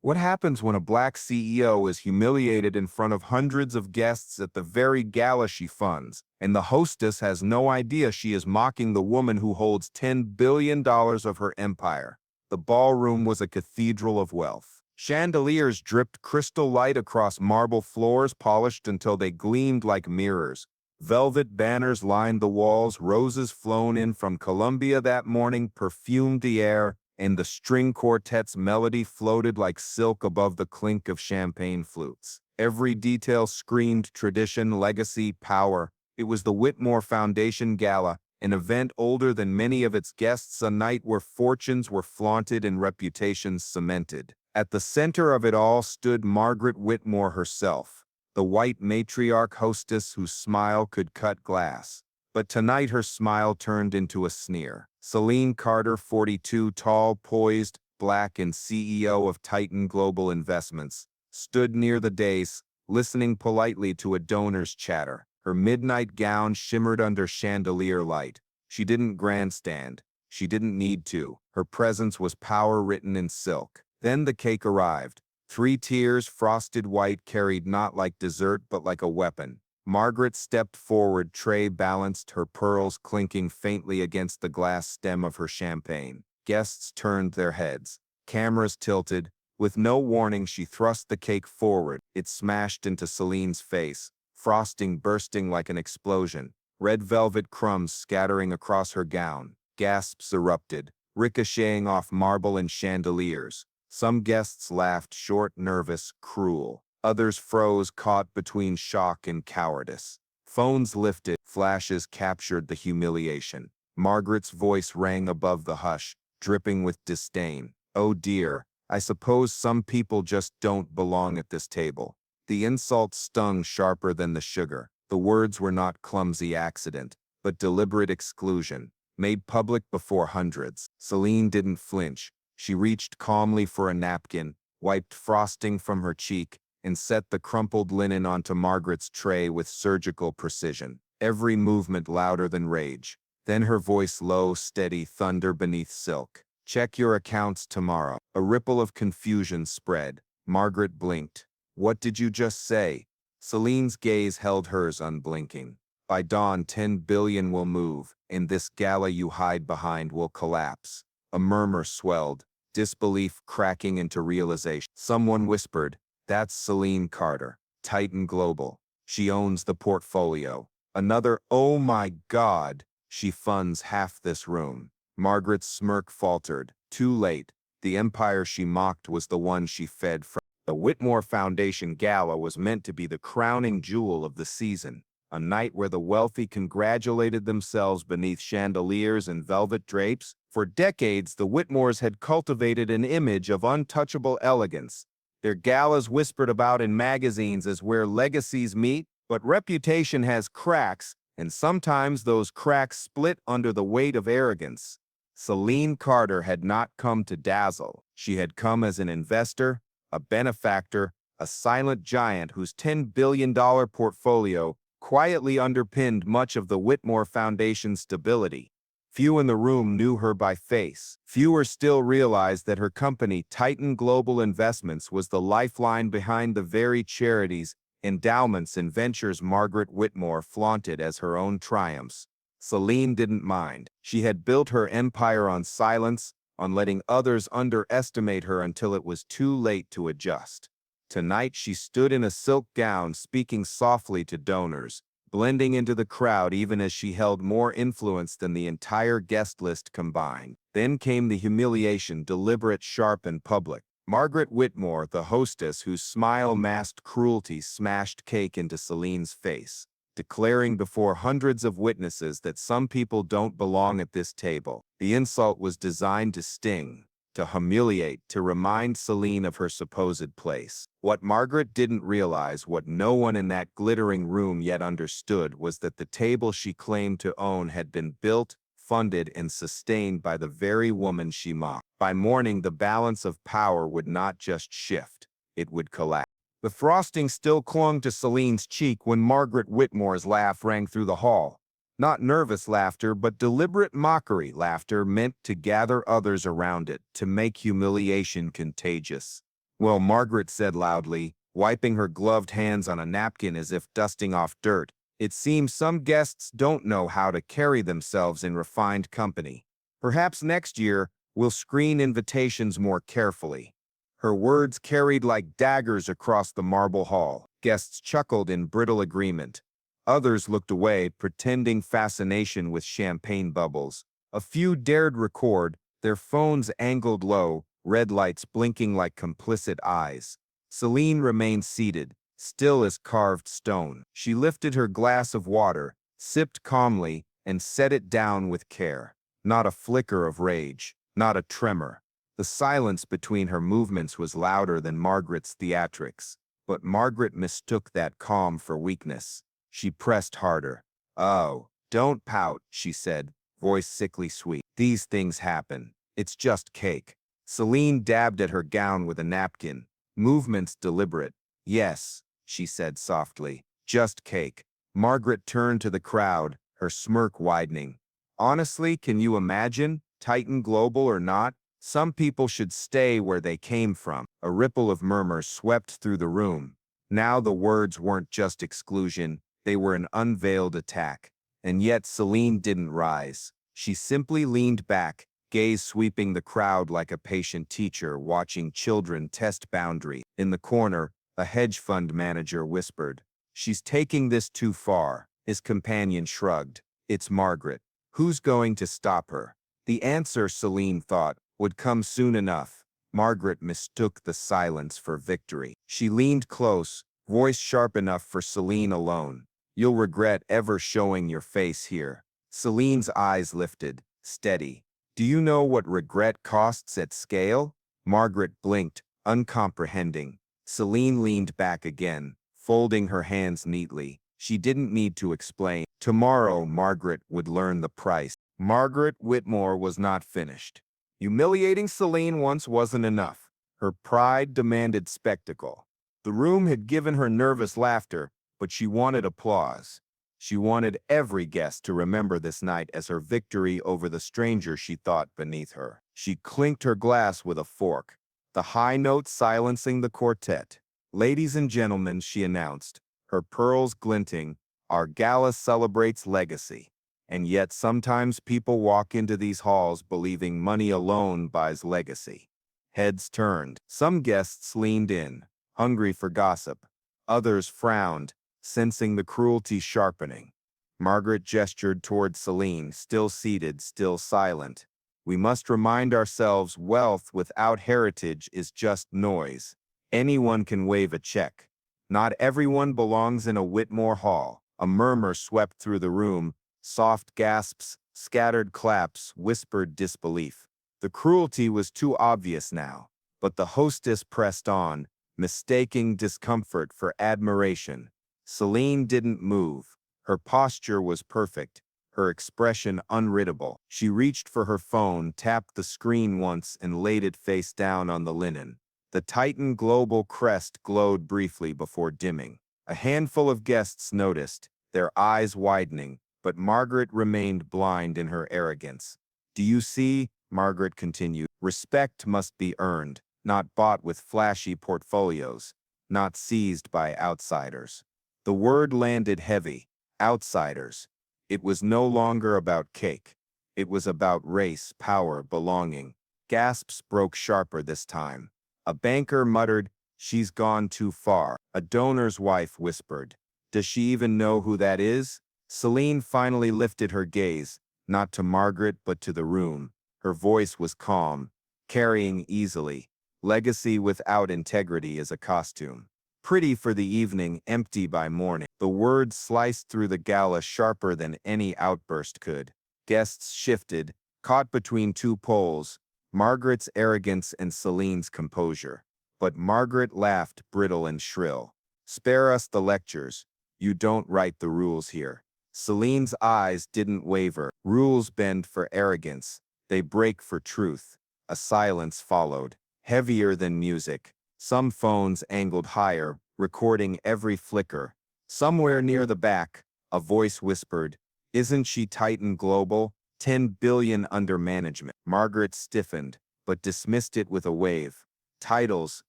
What happens when a black CEO is humiliated in front of hundreds of guests at the very gala she funds, and the hostess has no idea she is mocking the woman who holds $10 billion of her empire? The ballroom was a cathedral of wealth. Chandeliers dripped crystal light across marble floors polished until they gleamed like mirrors. Velvet banners lined the walls, roses flown in from Colombia that morning perfumed the air, and the string quartet's melody floated like silk above the clink of champagne flutes. Every detail screamed tradition, legacy, power. It was the Whitmore Foundation Gala, an event older than many of its guests, a night where fortunes were flaunted and reputations cemented. At the center of it all stood Margaret Whitmore herself, the white matriarch hostess whose smile could cut glass. But tonight her smile turned into a sneer. Celine Carter, 42, tall, poised, black, and CEO of Titan Global Investments, stood near the dais, listening politely to a donor's chatter. Her midnight gown shimmered under chandelier light. She didn't grandstand. She didn't need to. Her presence was power written in silk. Then the cake arrived. 3 tiers, frosted white, carried not like dessert but like a weapon. Margaret stepped forward, tray balanced, her pearls clinking faintly against the glass stem of her champagne. Guests turned their heads. Cameras tilted. With no warning, she thrust the cake forward. It smashed into Celine's face, frosting bursting like an explosion, red velvet crumbs scattering across her gown. Gasps erupted, ricocheting off marble and chandeliers. Some guests laughed, short, nervous, cruel. Others froze, caught between shock and cowardice. Phones lifted, flashes captured the humiliation. Margaret's voice rang above the hush, dripping with disdain. "Oh dear, I suppose some people just don't belong at this table." The insult stung sharper than the sugar. The words were not clumsy accident, but deliberate exclusion, made public before hundreds. Celine didn't flinch. She reached calmly for a napkin, wiped frosting from her cheek, and set the crumpled linen onto Margaret's tray with surgical precision, every movement louder than rage. Then her voice low, steady, thunder beneath silk. "Check your accounts tomorrow." A ripple of confusion spread. Margaret blinked. "What did you just say?" Celine's gaze held hers unblinking. "By dawn, 10 billion will move, and this gala you hide behind will collapse." A murmur swelled, disbelief cracking into realization. Someone whispered, "That's Celine Carter, Titan Global. She owns the portfolio." Another, "Oh my God, she funds half this room." Margaret's smirk faltered. Too late. The empire she mocked was the one she fed from. The Whitmore Foundation Gala was meant to be the crowning jewel of the season, a night where the wealthy congratulated themselves beneath chandeliers and velvet drapes. For decades, the Whitmores had cultivated an image of untouchable elegance. Their galas whispered about in magazines as where legacies meet, but reputation has cracks, and sometimes those cracks split under the weight of arrogance. Celine Carter had not come to dazzle. She had come as an investor, a benefactor, a silent giant whose $10 billion portfolio quietly underpinned much of the Whitmore Foundation's stability. Few in the room knew her by face. Fewer still realized that her company, Titan Global Investments, was the lifeline behind the very charities, endowments, and ventures Margaret Whitmore flaunted as her own triumphs. Celine didn't mind. She had built her empire on silence, on letting others underestimate her until it was too late to adjust. Tonight she stood in a silk gown, speaking softly to donors, blending into the crowd even as she held more influence than the entire guest list combined. Then came the humiliation, deliberate, sharp, and public. Margaret Whitmore, the hostess whose smile masked cruelty, smashed cake into Celine's face, declaring before hundreds of witnesses that some people don't belong at this table. The insult was designed to sting, to humiliate, to remind Celine of her supposed place. What Margaret didn't realize, what no one in that glittering room yet understood, was that the table she claimed to own had been built, funded, and sustained by the very woman she mocked. By morning, the balance of power would not just shift, it would collapse. The frosting still clung to Celine's cheek when Margaret Whitmore's laugh rang through the hall. Not nervous laughter, but deliberate mockery laughter meant to gather others around it, to make humiliation contagious. Well, Margaret said loudly, wiping her gloved hands on a napkin as if dusting off dirt. It seems some guests don't know how to carry themselves in refined company. Perhaps next year, we'll screen invitations more carefully. Her words carried like daggers across the marble hall. Guests chuckled in brittle agreement. Others looked away, pretending fascination with champagne bubbles. A few dared record, their phones angled low, red lights blinking like complicit eyes. Celine remained seated, still as carved stone. She lifted her glass of water, sipped calmly, and set it down with care. Not a flicker of rage, not a tremor. The silence between her movements was louder than Margaret's theatrics, but Margaret mistook that calm for weakness. She pressed harder. "Oh, don't pout," she said, voice sickly sweet. "These things happen. It's just cake." Celine dabbed at her gown with a napkin, movements deliberate. "Yes," she said softly, "just cake." Margaret turned to the crowd, her smirk widening. "Honestly, can you imagine, Titan Global or not? Some people should stay where they came from." A ripple of murmurs swept through the room. Now the words weren't just exclusion, they were an unveiled attack. And yet Celine didn't rise. She simply leaned back, gaze sweeping the crowd like a patient teacher watching children test boundary. In the corner, a hedge fund manager whispered, "She's taking this too far." His companion shrugged. "It's Margaret. Who's going to stop her?" The answer, Celine thought, would come soon enough. Margaret mistook the silence for victory. She leaned close, voice sharp enough for Celine alone. "You'll regret ever showing your face here." Celine's eyes lifted, steady. "Do you know what regret costs at scale?" Margaret blinked, uncomprehending. Celine leaned back again, folding her hands neatly. She didn't need to explain. Tomorrow, Margaret would learn the price. Margaret Whitmore was not finished. Humiliating Celine once wasn't enough. Her pride demanded spectacle. The room had given her nervous laughter, but she wanted applause. She wanted every guest to remember this night as her victory over the stranger she thought beneath her. She clinked her glass with a fork, the high note silencing the quartet. "Ladies and gentlemen," she announced, her pearls glinting, "our gala celebrates legacy." And yet sometimes people walk into these halls believing money alone buys legacy. Heads turned. Some guests leaned in, hungry for gossip. Others frowned, sensing the cruelty sharpening. Margaret gestured toward Celine, still seated, still silent. "We must remind ourselves wealth without heritage is just noise. Anyone can wave a check. Not everyone belongs in a Whitmore hall." A murmur swept through the room, soft gasps, scattered claps, whispered disbelief. The cruelty was too obvious now, but the hostess pressed on, mistaking discomfort for admiration. Celine didn't move. Her posture was perfect, her expression unreadable. She reached for her phone, tapped the screen once, and laid it face down on the linen. The Titan Global crest glowed briefly before dimming. A handful of guests noticed, their eyes widening, but Margaret remained blind in her arrogance. "Do you see?" Margaret continued. "Respect must be earned, not bought with flashy portfolios, not seized by outsiders." The word landed heavy. Outsiders. It was no longer about cake. It was about race, power, belonging. Gasps broke sharper this time. A banker muttered, "She's gone too far." A donor's wife whispered, "Does she even know who that is?" Celine finally lifted her gaze, not to Margaret but to the room. Her voice was calm, carrying easily. "Legacy without integrity is a costume. Pretty for the evening, empty by morning." The words sliced through the gala sharper than any outburst could. Guests shifted, caught between two poles, Margaret's arrogance and Celine's composure. But Margaret laughed, brittle and shrill. "Spare us the lectures. You don't write the rules here." Celine's eyes didn't waver. Rules bend for arrogance. They break for truth. A silence followed, heavier than music. Some phones angled higher, recording every flicker. Somewhere near the back, a voice whispered, "Isn't she Titan Global? 10 billion under management." Margaret stiffened, but dismissed it with a wave. Titles,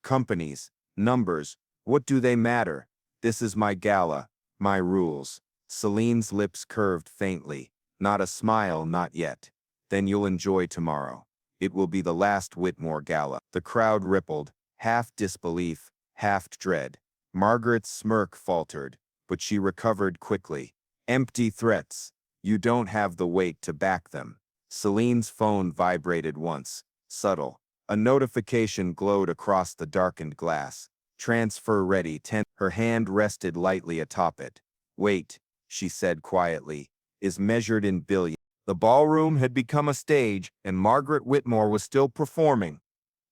Companies, numbers, what do they matter? This is my gala, my rules. Celine's lips curved faintly. Not a smile, not yet. Then you'll enjoy tomorrow. It will be the last Whitmore Gala. The crowd rippled, half disbelief, half dread. Margaret's smirk faltered, but she recovered quickly. Empty threats. You don't have the weight to back them. Celine's phone vibrated once, subtle. A notification glowed across the darkened glass. Transfer ready, 10. Her hand rested lightly atop it. Wait, she said quietly, is measured in billions. The ballroom had become a stage, and Margaret Whitmore was still performing.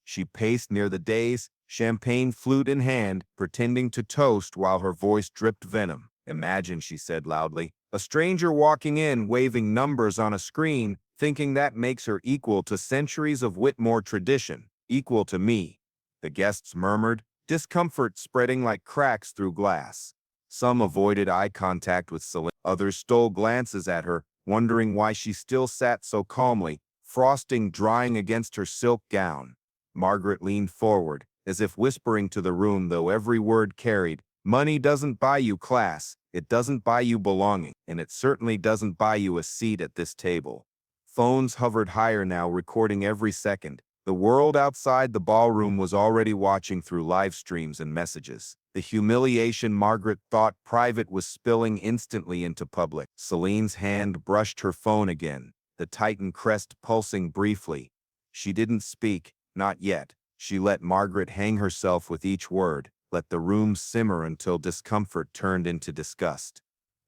She paced near the dais, champagne flute in hand, pretending to toast while her voice dripped venom. Imagine, she said loudly, a stranger walking in, waving numbers on a screen, thinking that makes her equal to centuries of Whitmore tradition, equal to me. The guests murmured, discomfort spreading like cracks through glass. Some avoided eye contact with Celine. Others stole glances at her, wondering why she still sat so calmly, frosting drying against her silk gown. Margaret leaned forward, as if whispering to the room, though every word carried, money doesn't buy you class, it doesn't buy you belonging, and it certainly doesn't buy you a seat at this table. Phones hovered higher now, recording every second. The world outside the ballroom was already watching through live streams and messages. The humiliation Margaret thought private was spilling instantly into public. Celine's hand brushed her phone again, the Titan crest pulsing briefly. She didn't speak, not yet. She let Margaret hang herself with each word, let the room simmer until discomfort turned into disgust.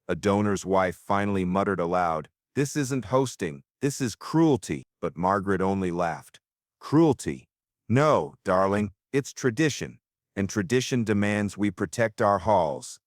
A donor's wife finally muttered aloud, "This isn't hosting, this is cruelty," but Margaret only laughed. Cruelty? No, darling, it's tradition, and tradition demands we protect our halls.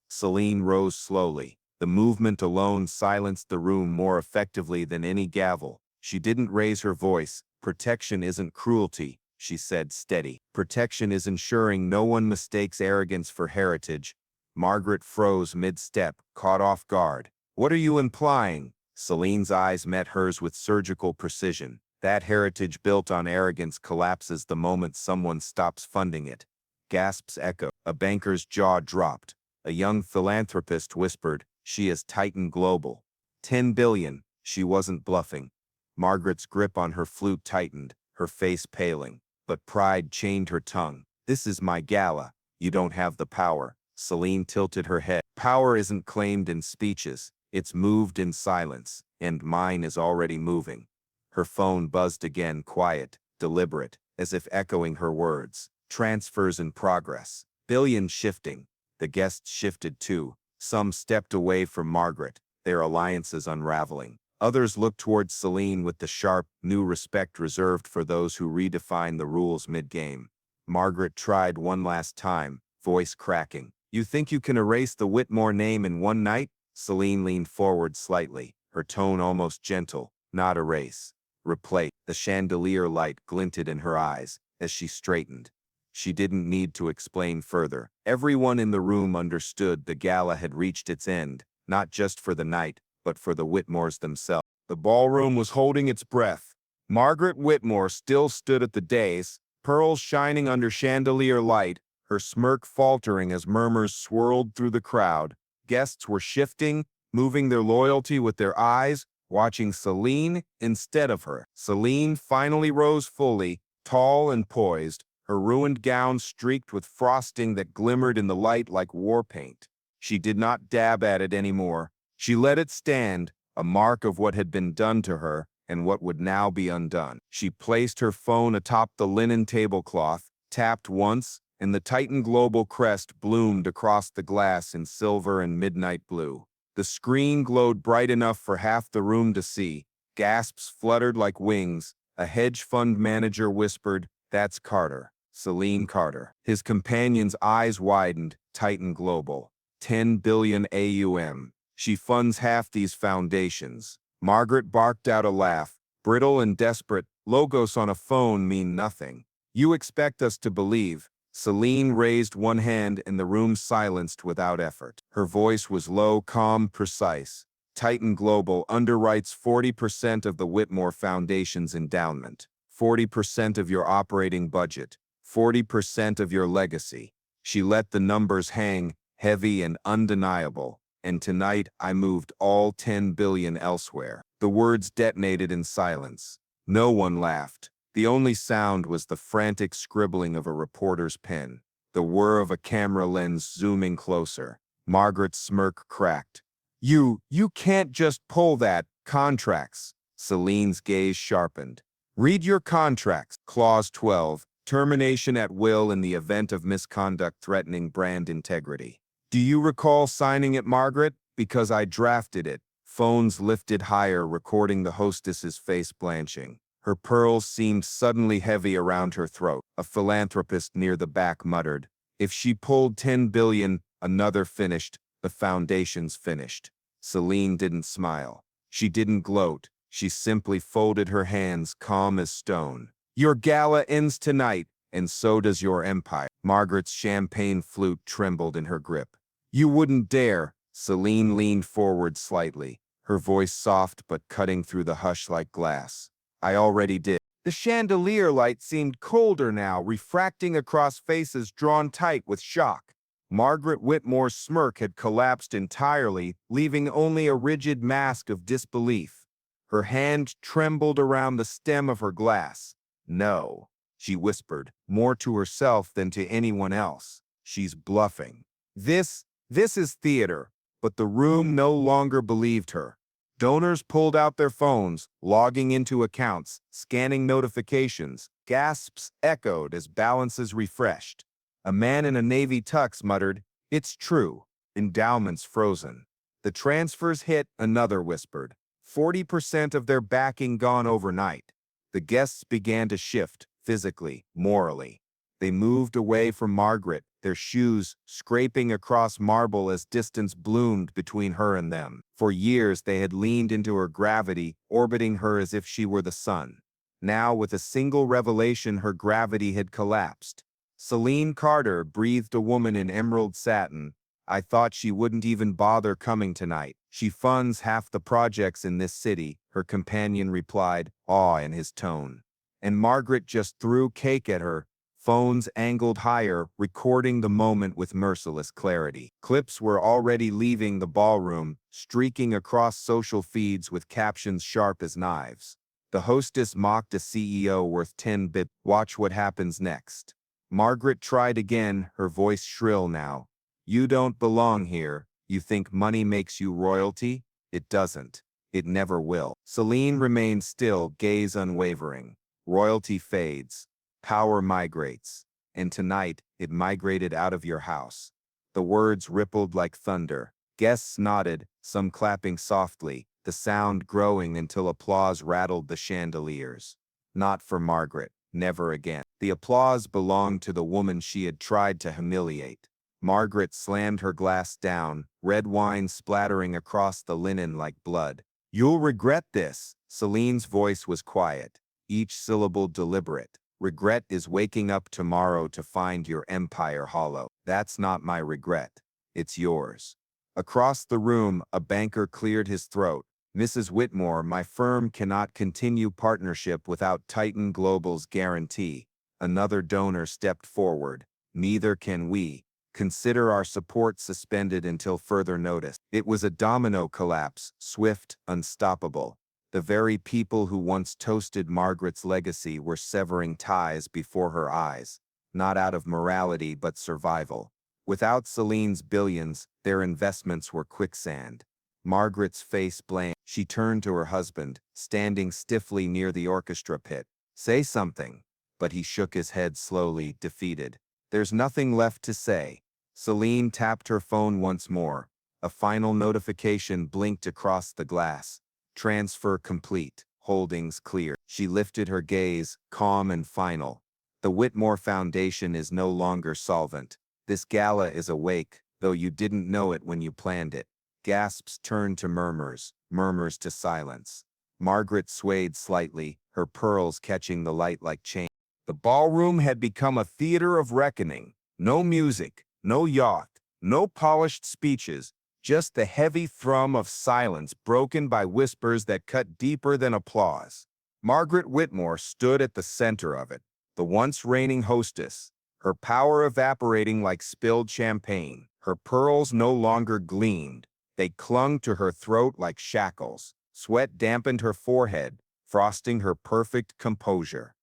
Celine rose slowly. The movement alone silenced the room more effectively than any gavel. She didn't raise her voice. Protection isn't cruelty, she said steady. Protection is ensuring no one mistakes arrogance for heritage. Margaret froze mid-step, caught off guard. What are you implying? Celine's eyes met hers with surgical precision. That heritage built on arrogance collapses the moment someone stops funding it. Gasps echo. A banker's jaw dropped. A young philanthropist whispered, she is Titan Global. 10 billion. She wasn't bluffing. Margaret's grip on her flute tightened, her face paling. But pride chained her tongue. This is my gala. You don't have the power. Celine tilted her head. Power isn't claimed in speeches. It's moved in silence. And mine is already moving. Her phone buzzed again, quiet, deliberate, as if echoing her words. Transfers in progress. Billions shifting. The guests shifted too. Some stepped away from Margaret, their alliances unraveling. Others looked towards Celine with the sharp, new respect reserved for those who redefine the rules mid-game. Margaret tried one last time, voice cracking. You think you can erase the Whitmore name in one night? Celine leaned forward slightly, her tone almost gentle. Not erase. Replace. The chandelier light glinted in her eyes as she straightened. She didn't need to explain further. Everyone in the room understood the gala had reached its end, not just for the night, but for the Whitmores themselves. The ballroom was holding its breath. Margaret Whitmore still stood at the dais, pearls shining under chandelier light, her smirk faltering as murmurs swirled through the crowd. Guests were shifting, moving their loyalty with their eyes, watching Celine instead of her. Celine finally rose fully, tall and poised, her ruined gown streaked with frosting that glimmered in the light like war paint. She did not dab at it anymore. She let it stand, a mark of what had been done to her and what would now be undone. She placed her phone atop the linen tablecloth, tapped once, and the Titan Global crest bloomed across the glass in silver and midnight blue. The screen glowed bright enough for half the room to see. Gasps fluttered like wings. A hedge fund manager whispered, "That's Carter, Celine Carter." His companion's eyes widened. Titan Global. 10 billion AUM. She funds half these foundations. Margaret barked out a laugh. Brittle and desperate, logos on a phone mean nothing. You expect us to believe. Celine raised one hand and the room silenced without effort. Her voice was low, calm, precise. Titan Global underwrites 40% of the Whitmore Foundation's endowment, 40% of your operating budget, 40% of your legacy. She let the numbers hang, heavy and undeniable. And tonight I moved all 10 billion elsewhere. The words detonated in silence. No one laughed. The only sound was the frantic scribbling of a reporter's pen, the whir of a camera lens zooming closer. Margaret's smirk cracked. You can't just pull that. Contracts. Celine's gaze sharpened. Read your contracts. Clause 12. Termination at will in the event of misconduct threatening brand integrity. Do you recall signing it, Margaret? Because I drafted it. Phones lifted higher, recording the hostess's face blanching. Her pearls seemed suddenly heavy around her throat. A philanthropist near the back muttered, "If she pulled 10 billion, another finished. The foundation's finished." Celine didn't smile. She didn't gloat. She simply folded her hands, calm as stone. Your gala ends tonight, and so does your empire. Margaret's champagne flute trembled in her grip. You wouldn't dare. Celine leaned forward slightly, her voice soft but cutting through the hush like glass. I already did. The chandelier light seemed colder now, refracting across faces drawn tight with shock. Margaret Whitmore's smirk had collapsed entirely, leaving only a rigid mask of disbelief. Her hand trembled around the stem of her glass. No, she whispered, more to herself than to anyone else. She's bluffing. This is theater. But the room no longer believed her. Donors pulled out their phones, logging into accounts, scanning notifications. Gasps echoed as balances refreshed. A man in a navy tux muttered, "It's true." Endowments frozen. The transfers hit, another whispered. 40% of their backing gone overnight. The guests began to shift, physically, morally. They moved away from Margaret, their shoes scraping across marble as distance bloomed between her and them. For years they had leaned into her gravity, orbiting her as if she were the sun. Now, with a single revelation, her gravity had collapsed. Celine Carter breathed a woman in emerald satin. I thought she wouldn't even bother coming tonight. She funds half the projects in this city, her companion replied, awe in his tone. And Margaret just threw cake at her, phones angled higher, recording the moment with merciless clarity. Clips were already leaving the ballroom, streaking across social feeds with captions sharp as knives. The hostess mocked a CEO worth 10 bip. Watch what happens next. Margaret tried again, her voice shrill now. You don't belong here. You think money makes you royalty? It doesn't. It never will. Celine remained still, gaze unwavering. Royalty fades. Power migrates. And tonight, it migrated out of your house. The words rippled like thunder. Guests nodded, some clapping softly, the sound growing until applause rattled the chandeliers. Not for Margaret. Never again. The applause belonged to the woman she had tried to humiliate. Margaret slammed her glass down, red wine splattering across the linen like blood. You'll regret this. Celine's voice was quiet, each syllable deliberate. Regret is waking up tomorrow to find your empire hollow. That's not my regret. It's yours. Across the room, a banker cleared his throat. Mrs. Whitmore, my firm cannot continue partnership without Titan Global's guarantee. Another donor stepped forward. Neither can we. Consider our support suspended until further notice. It was a domino collapse, swift, unstoppable. The very people who once toasted Margaret's legacy were severing ties before her eyes, not out of morality but survival. Without Celine's billions, their investments were quicksand. Margaret's face blanched. She turned to her husband, standing stiffly near the orchestra pit. Say something. But he shook his head slowly, defeated. There's nothing left to say. Celine tapped her phone once more. A final notification blinked across the glass. Transfer complete. Holdings clear. She lifted her gaze, calm and final. The Whitmore Foundation is no longer solvent. This gala is awake, though you didn't know it when you planned it. Gasps turned to murmurs, murmurs to silence. Margaret swayed slightly, her pearls catching the light like chains. The ballroom had become a theater of reckoning. No music, no yacht, no polished speeches, just the heavy thrum of silence broken by whispers that cut deeper than applause. Margaret Whitmore stood at the center of it, the once reigning hostess, her power evaporating like spilled champagne. Her pearls no longer gleamed. They clung to her throat like shackles. Sweat dampened her forehead, frosting her perfect composure.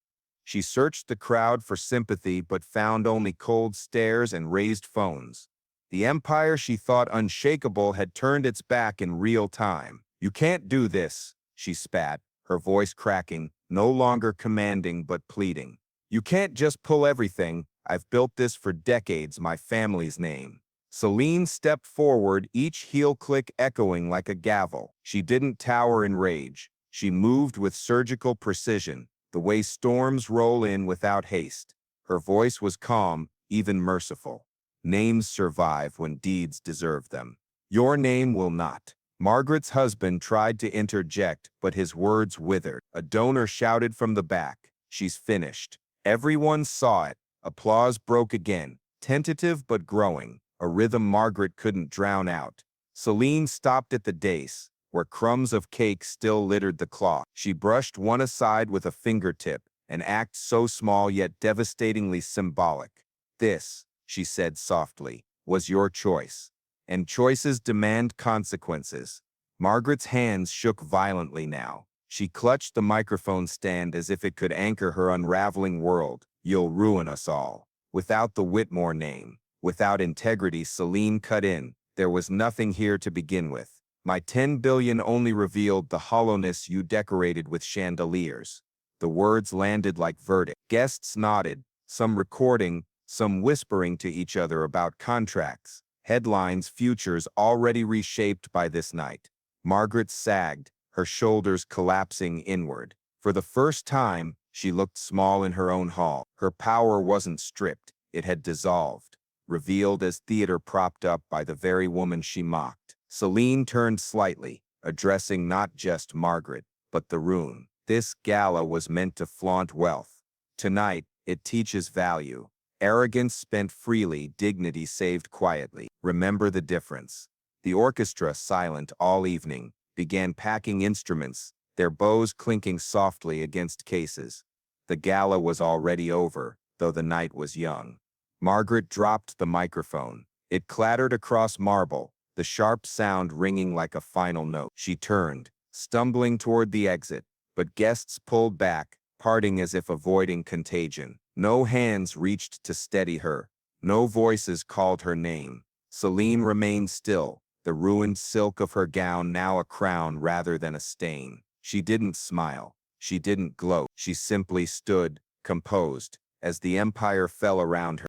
She searched the crowd for sympathy but found only cold stares and raised phones. The empire she thought unshakable had turned its back in real time. "You can't do this," she spat, her voice cracking, no longer commanding but pleading. "You can't just pull everything. I've built this for decades, my family's name." Celine stepped forward, each heel click echoing like a gavel. She didn't tower in rage. She moved with surgical precision, the way storms roll in without haste. Her voice was calm, even merciful. "Names survive when deeds deserve them. Your name will not." Margaret's husband tried to interject, but his words withered. A donor shouted from the back, "She's finished." Everyone saw it. Applause broke again, tentative but growing, a rhythm Margaret couldn't drown out. Celine stopped at the dais, where crumbs of cake still littered the cloth. She brushed one aside with a fingertip, an act so small yet devastatingly symbolic. "This," she said softly, "was your choice. And choices demand consequences." Margaret's hands shook violently now. She clutched the microphone stand as if it could anchor her unraveling world. "You'll ruin us all." Without the Whitmore name, without integrity, Celine cut in. "There was nothing here to begin with. My 10 billion only revealed the hollowness you decorated with chandeliers." The words landed like verdict. Guests nodded, some recording, some whispering to each other about contracts, headlines, futures already reshaped by this night. Margaret sagged, her shoulders collapsing inward. For the first time, she looked small in her own hall. Her power wasn't stripped, it had dissolved, revealed as theater propped up by the very woman she mocked. Celine turned slightly, addressing not just Margaret, but the room. This gala was meant to flaunt wealth. Tonight, it teaches value. Arrogance spent freely, dignity saved quietly. Remember the difference. The orchestra, silent all evening, began packing instruments, their bows clinking softly against cases. The gala was already over, though the night was young. Margaret dropped the microphone. It clattered across marble, the sharp sound ringing like a final note. She turned, stumbling toward the exit, but guests pulled back, parting as if avoiding contagion. No hands reached to steady her. No voices called her name. Celine remained still, the ruined silk of her gown now a crown rather than a stain. She didn't smile. She didn't gloat. She simply stood, composed, as the empire fell around her.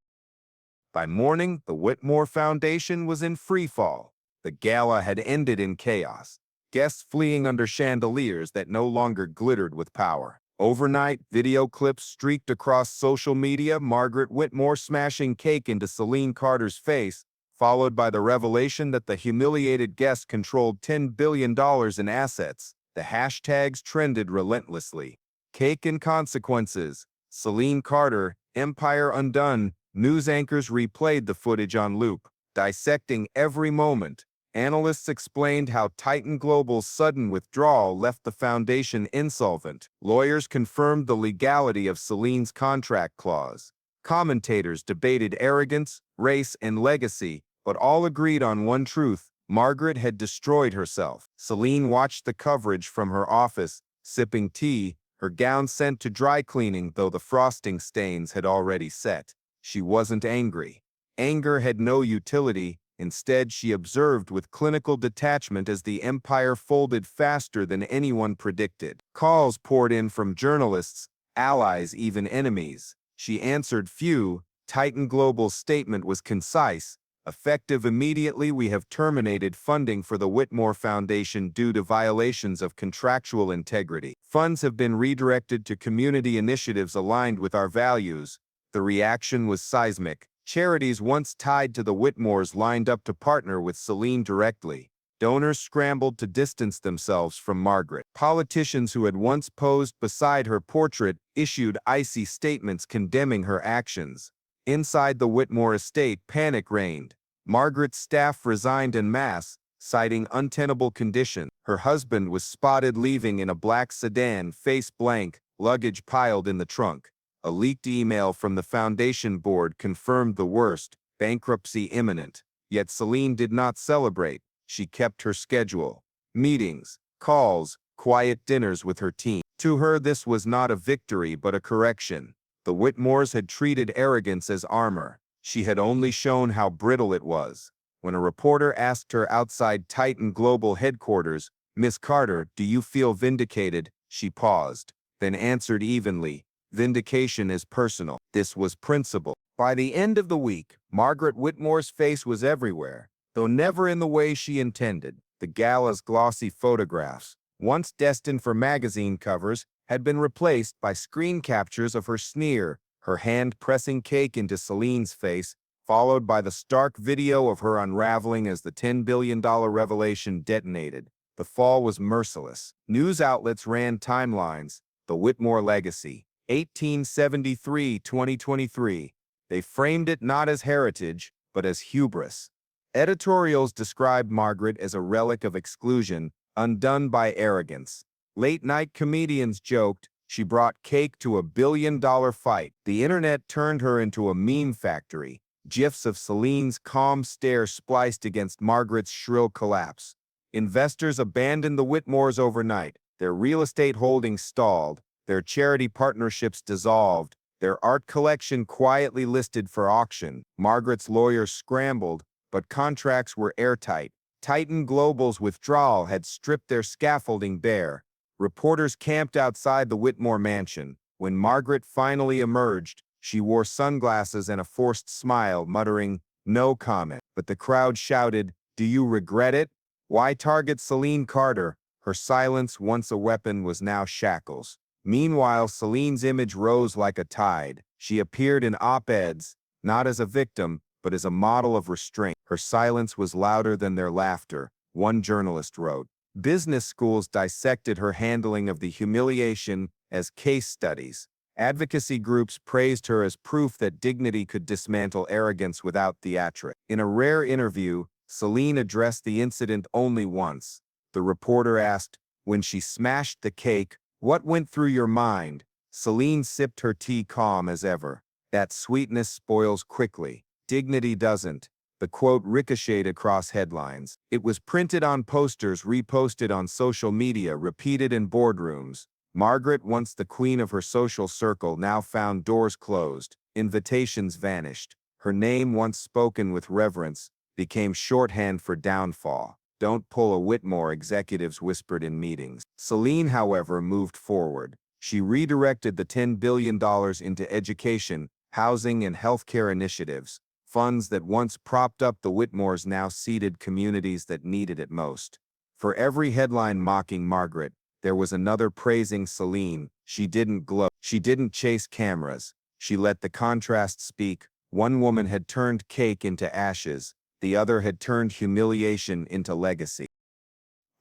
By morning, the Whitmore Foundation was in freefall. The gala had ended in chaos, guests fleeing under chandeliers that no longer glittered with power. Overnight, video clips streaked across social media, Margaret Whitmore smashing cake into Celine Carter's face, followed by the revelation that the humiliated guest controlled $10 billion in assets. The hashtags trended relentlessly. Cake and consequences. Celine Carter, empire undone. News anchors replayed the footage on loop, dissecting every moment. Analysts explained how Titan Global's sudden withdrawal left the foundation insolvent. Lawyers confirmed the legality of Celine's contract clause. Commentators debated arrogance, race, and legacy, but all agreed on one truth: Margaret had destroyed herself. Celine watched the coverage from her office, sipping tea, her gown sent to dry cleaning though the frosting stains had already set. She wasn't angry. Anger had no utility. Instead, she observed with clinical detachment as the empire folded faster than anyone predicted. Calls poured in from journalists, allies, even enemies. She answered few. Titan Global's statement was concise. Effective immediately, we have terminated funding for the Whitmore Foundation due to violations of contractual integrity. Funds have been redirected to community initiatives aligned with our values. The reaction was seismic. Charities once tied to the Whitmores lined up to partner with Celine directly. Donors scrambled to distance themselves from Margaret. Politicians who had once posed beside her portrait issued icy statements condemning her actions. Inside the Whitmore estate, panic reigned. Margaret's staff resigned en masse, citing untenable conditions. Her husband was spotted leaving in a black sedan, face blank, luggage piled in the trunk. A leaked email from the foundation board confirmed the worst, bankruptcy imminent. Yet Celine did not celebrate. She kept her schedule. Meetings, calls, quiet dinners with her team. To her, this was not a victory but a correction. The Whitmores had treated arrogance as armor. She had only shown how brittle it was. When a reporter asked her outside Titan Global headquarters, "Miss Carter, do you feel vindicated?" she paused, then answered evenly, "Vindication is personal. This was principle." By the end of the week, Margaret Whitmore's face was everywhere, though never in the way she intended. The gala's glossy photographs, once destined for magazine covers, had been replaced by screen captures of her sneer, her hand pressing cake into Celine's face, followed by the stark video of her unraveling as the $10 billion revelation detonated. The fall was merciless. News outlets ran timelines. The Whitmore legacy, 1873-2023. They framed it not as heritage, but as hubris. Editorials described Margaret as a relic of exclusion, undone by arrogance. Late-night comedians joked she brought cake to a billion-dollar fight. The internet turned her into a meme factory. GIFs of Celine's calm stare spliced against Margaret's shrill collapse. Investors abandoned the Whitmores overnight. Their real estate holdings stalled. Their charity partnerships dissolved. Their art collection quietly listed for auction. Margaret's lawyers scrambled, but contracts were airtight. Titan Global's withdrawal had stripped their scaffolding bare. Reporters camped outside the Whitmore mansion. When Margaret finally emerged, she wore sunglasses and a forced smile, muttering, "No comment." But the crowd shouted, "Do you regret it? Why target Celine Carter?" Her silence, once a weapon, was now shackles. Meanwhile, Celine's image rose like a tide. She appeared in op-eds, not as a victim, but as a model of restraint. Her silence was louder than their laughter, one journalist wrote. Business schools dissected her handling of the humiliation as case studies. Advocacy groups praised her as proof that dignity could dismantle arrogance without theatrics. In a rare interview, Celine addressed the incident only once. The reporter asked, "When she smashed the cake, what went through your mind?" Celine sipped her tea calm as ever. "That sweetness spoils quickly. Dignity doesn't." The quote ricocheted across headlines. It was printed on posters, reposted on social media, repeated in boardrooms. Margaret, once the queen of her social circle, now found doors closed. Invitations vanished. Her name, once spoken with reverence, became shorthand for downfall. "Don't pull a Whitmore," executives whispered in meetings. Celine, however, moved forward. She redirected the $10 billion into education, housing, and healthcare initiatives. Funds that once propped up the Whitmores now seeded communities that needed it most. For every headline mocking Margaret, there was another praising Celine. She didn't gloat. She didn't chase cameras. She let the contrast speak. One woman had turned cake into ashes. The other had turned humiliation into legacy.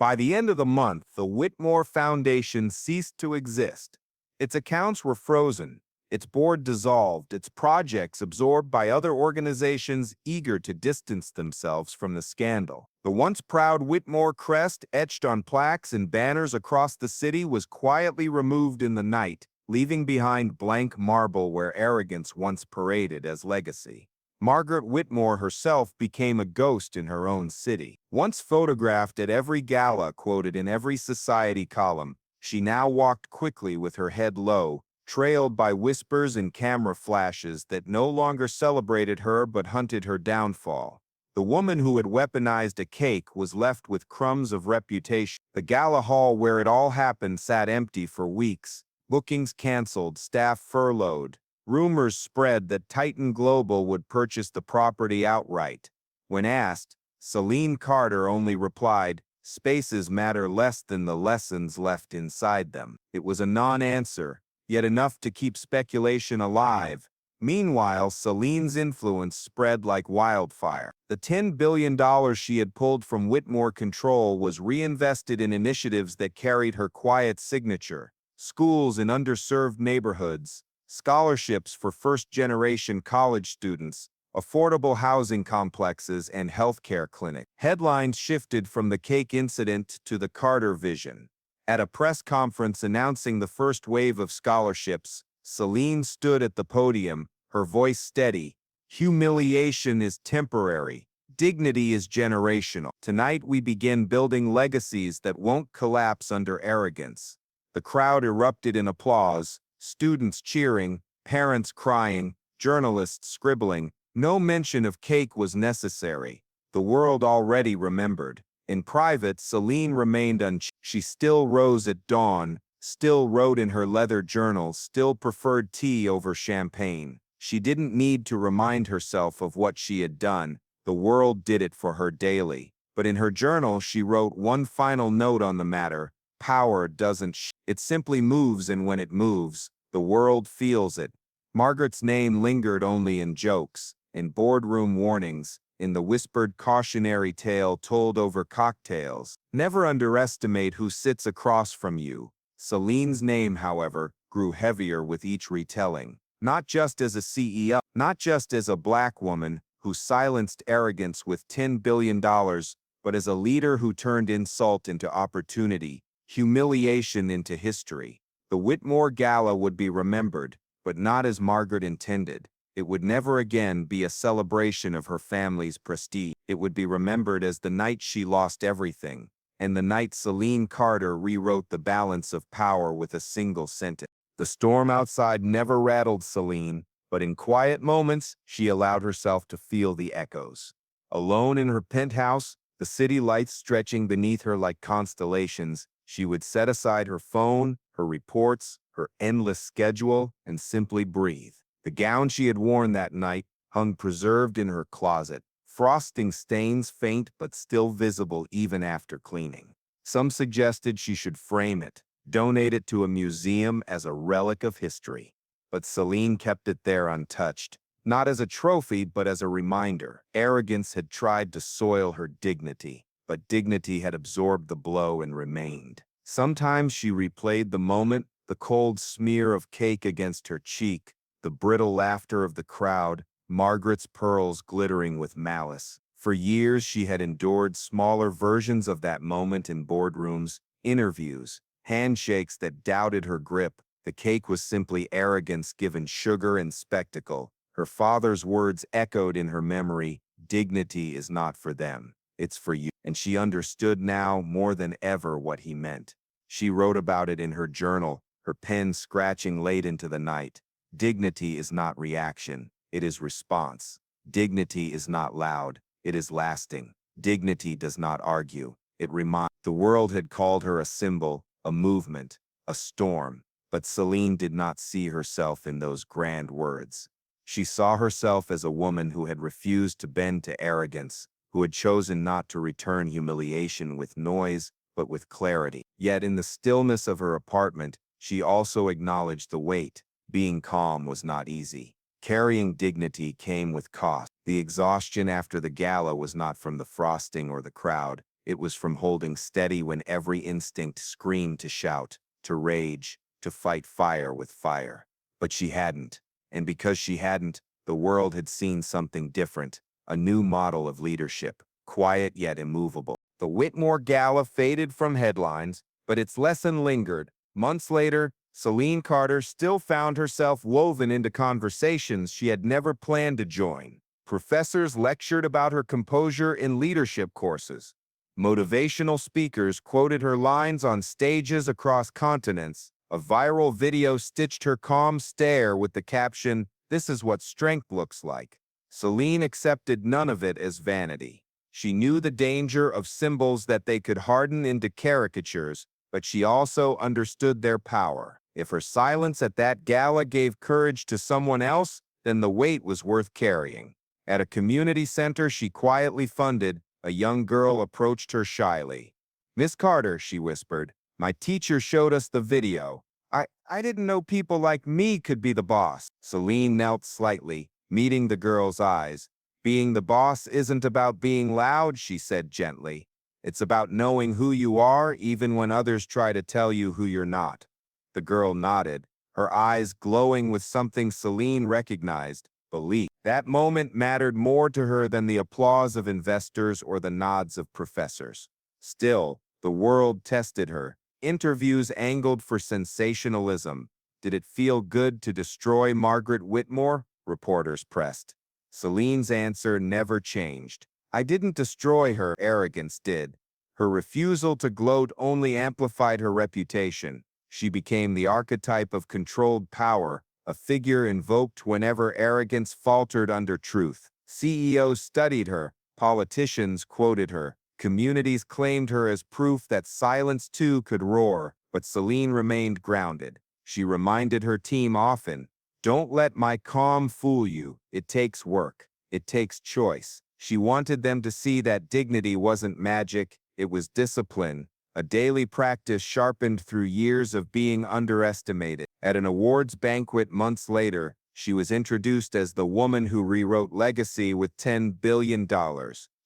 By the end of the month, the Whitmore Foundation ceased to exist. Its accounts were frozen, its board dissolved, its projects absorbed by other organizations eager to distance themselves from the scandal. The once proud Whitmore crest, etched on plaques and banners across the city, was quietly removed in the night, leaving behind blank marble where arrogance once paraded as legacy. Margaret Whitmore herself became a ghost in her own city. Once photographed at every gala, quoted in every society column, she now walked quickly with her head low, trailed by whispers and camera flashes that no longer celebrated her but hunted her downfall. The woman who had weaponized a cake was left with crumbs of reputation. The gala hall where it all happened sat empty for weeks. Bookings canceled, staff furloughed. Rumors spread that Titan Global would purchase the property outright. When asked, Celine Carter only replied, "Spaces matter less than the lessons left inside them." It was a non-answer, yet enough to keep speculation alive. Meanwhile, Celine's influence spread like wildfire. The $10 billion she had pulled from Whitmore control was reinvested in initiatives that carried her quiet signature: schools in underserved neighborhoods, scholarships for first-generation college students, affordable housing complexes, and healthcare clinics. Headlines shifted from the cake incident to the Carter vision. At a press conference announcing the first wave of scholarships, Celine stood at the podium, her voice steady. Humiliation is temporary. Dignity is generational. Tonight we begin building legacies that won't collapse under arrogance. The crowd erupted in applause, students cheering, parents crying, journalists scribbling. No mention of cake was necessary. The world already remembered. In private, Celine remained unchanged. She still rose at dawn, still wrote in her leather journal, still preferred tea over champagne. She didn't need to remind herself of what she had done. The world did it for her daily. But in her journal, she wrote one final note on the matter. Power doesn't it simply moves, and when it moves, the world feels it. Margaret's name lingered only in jokes, in boardroom warnings, in the whispered cautionary tale told over cocktails. Never underestimate who sits across from you. Celine's name, however, grew heavier with each retelling. Not just as a CEO, not just as a black woman who silenced arrogance with $10 billion, but as a leader who turned insult into opportunity, humiliation into history. The Whitmore Gala would be remembered, but not as Margaret intended. It would never again be a celebration of her family's prestige. It would be remembered as the night she lost everything, and the night Celine Carter rewrote the balance of power with a single sentence. The storm outside never rattled Celine, but in quiet moments, she allowed herself to feel the echoes. Alone in her penthouse, the city lights stretching beneath her like constellations, she would set aside her phone, her reports, her endless schedule, and simply breathe. The gown she had worn that night hung preserved in her closet, frosting stains faint but still visible even after cleaning. Some suggested she should frame it, donate it to a museum as a relic of history. But Celine kept it there untouched, not as a trophy but as a reminder. Arrogance had tried to soil her dignity, but dignity had absorbed the blow and remained. Sometimes she replayed the moment, the cold smear of cake against her cheek, the brittle laughter of the crowd, Margaret's pearls glittering with malice. For years she had endured smaller versions of that moment in boardrooms, interviews, handshakes that doubted her grip. The cake was simply arrogance given sugar and spectacle. Her father's words echoed in her memory, "Dignity is not for them, it's for you." And she understood now more than ever what he meant. She wrote about it in her journal, her pen scratching late into the night. Dignity is not reaction, it is response. Dignity is not loud, it is lasting. Dignity does not argue, it reminds. The world had called her a symbol, a movement, a storm, but Celine did not see herself in those grand words. She saw herself as a woman who had refused to bend to arrogance, who had chosen not to return humiliation with noise, but with clarity. Yet in the stillness of her apartment, she also acknowledged the weight. Being calm was not easy. Carrying dignity came with cost. The exhaustion after the gala was not from the frosting or the crowd. It was from holding steady when every instinct screamed to shout, to rage, to fight fire with fire. But she hadn't. And because she hadn't, the world had seen something different, a new model of leadership, quiet yet immovable. The Whitmore Gala faded from headlines, but its lesson lingered. Months later, Celine Carter still found herself woven into conversations she had never planned to join. Professors lectured about her composure in leadership courses. Motivational speakers quoted her lines on stages across continents. A viral video stitched her calm stare with the caption, "This is what strength looks like." Celine accepted none of it as vanity. She knew the danger of symbols, that they could harden into caricatures, but she also understood their power. If her silence at that gala gave courage to someone else, then the weight was worth carrying. At a community center she quietly funded, a young girl approached her shyly. "Miss Carter," she whispered, "my teacher showed us the video. I didn't know people like me could be the boss." Celine knelt slightly, meeting the girl's eyes. "Being the boss isn't about being loud," she said gently. "It's about knowing who you are even when others try to tell you who you're not." The girl nodded, her eyes glowing with something Celine recognized, belief. That moment mattered more to her than the applause of investors or the nods of professors. Still, the world tested her. Interviews angled for sensationalism. Did it feel good to destroy Margaret Whitmore? Reporters pressed. Celine's answer never changed. I didn't destroy her, arrogance did. Her refusal to gloat only amplified her reputation. She became the archetype of controlled power, a figure invoked whenever arrogance faltered under truth. CEOs studied her, politicians quoted her, communities claimed her as proof that silence too could roar, but Celine remained grounded. She reminded her team often, "Don't let my calm fool you. It takes work. It takes choice." She wanted them to see that dignity wasn't magic, it was discipline, a daily practice sharpened through years of being underestimated. At an awards banquet months later, she was introduced as the woman who rewrote Legacy with $10 billion.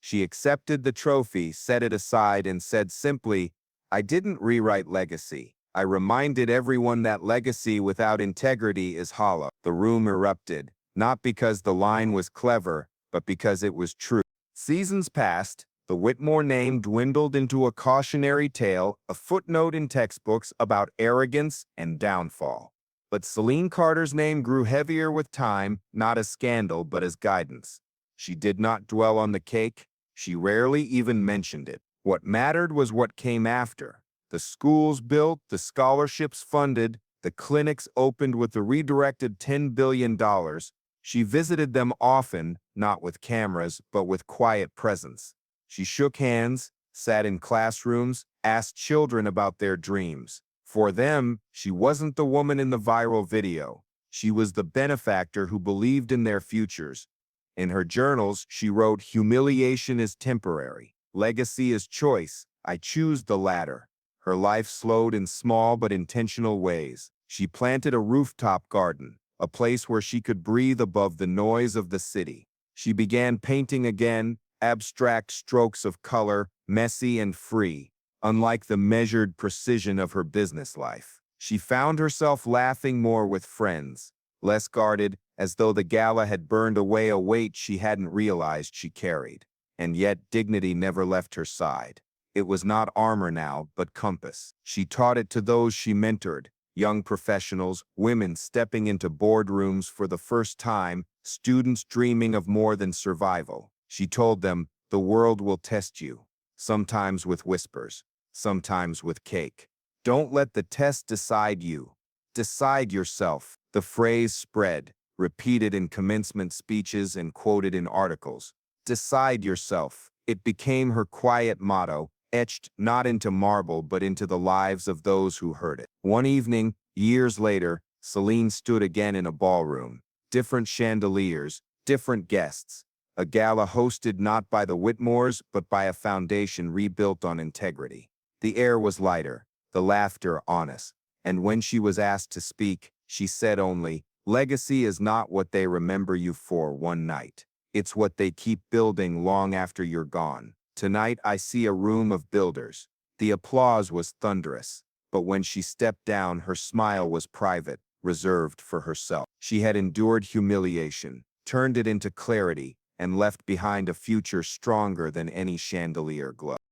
She accepted the trophy, set it aside, and said simply, "I didn't rewrite Legacy. I reminded everyone that legacy without integrity is hollow." The room erupted, not because the line was clever, but because it was true. Seasons passed, the Whitmore name dwindled into a cautionary tale, a footnote in textbooks about arrogance and downfall. But Celine Carter's name grew heavier with time, not as scandal, but as guidance. She did not dwell on the cake. She rarely even mentioned it. What mattered was what came after. The schools built, the scholarships funded, the clinics opened with the redirected $10 billion. She visited them often, not with cameras, but with quiet presence. She shook hands, sat in classrooms, asked children about their dreams. For them, she wasn't the woman in the viral video. She was the benefactor who believed in their futures. In her journals, she wrote, "Humiliation is temporary. Legacy is choice. I choose the latter." Her life slowed in small but intentional ways. She planted a rooftop garden, a place where she could breathe above the noise of the city. She began painting again, abstract strokes of color, messy and free, unlike the measured precision of her business life. She found herself laughing more with friends, less guarded, as though the gala had burned away a weight she hadn't realized she carried. And yet dignity never left her side. It was not armor now, but compass. She taught it to those she mentored, young professionals, women stepping into boardrooms for the first time, students dreaming of more than survival. She told them, "The world will test you, sometimes with whispers, sometimes with cake. Don't let the test decide you. Decide yourself." The phrase spread, repeated in commencement speeches and quoted in articles. Decide yourself. It became her quiet motto, etched not into marble but into the lives of those who heard it. One evening, years later, Celine stood again in a ballroom. Different chandeliers, different guests. A gala hosted not by the Whitmores but by a foundation rebuilt on integrity. The air was lighter, the laughter honest. And when she was asked to speak, she said only, "Legacy is not what they remember you for one night. It's what they keep building long after you're gone." Tonight I see a room of builders. The applause was thunderous, but when she stepped down, her smile was private, reserved for herself. She had endured humiliation, turned it into clarity, and left behind a future stronger than any chandelier glow.